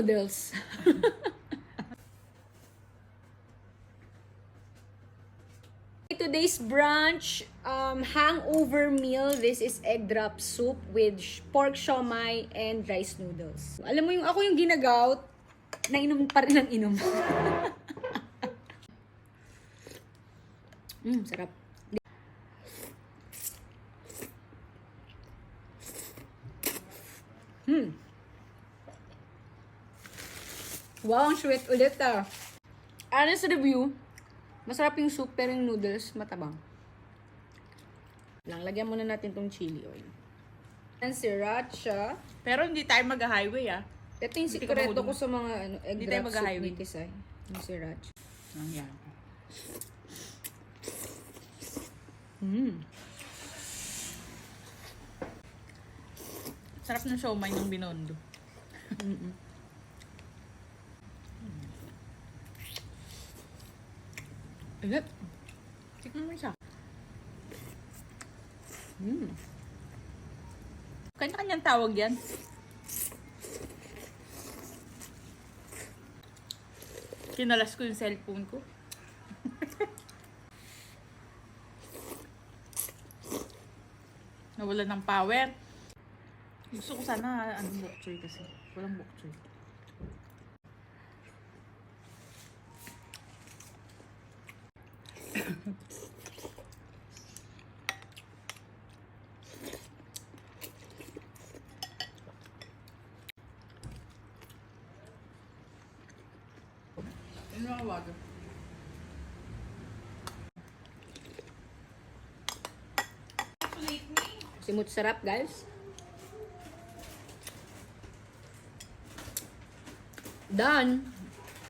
noodles. Today's brunch, hangover meal. This is egg drop soup with pork siomai and rice noodles. Alam mo yung ako yung ginagout, nainom pa rin ng inom. Sarap. Wow, ang sweet ulit ah. Honest review, masarap yung soup pero yung noodles matabang. Lagyan muna natin tong chili oil. And sriracha. Pero hindi tayo mag-highway ah. Ito yung sikreto ko sa mga egg Hindi tayo drop soup mag-highway. ni Tisay. Yung sriracha. Ayan. Sarap ng siomai ng Binondo. Ingat. Tikman mo siya. Kanya-kanyang tawag yan. Kinalas ko yung cellphone ko. Nawala ng power. Gusto ko sana bok choy kasi. Walang bok choy. Ano ang water? Simut sarap, guys. Done.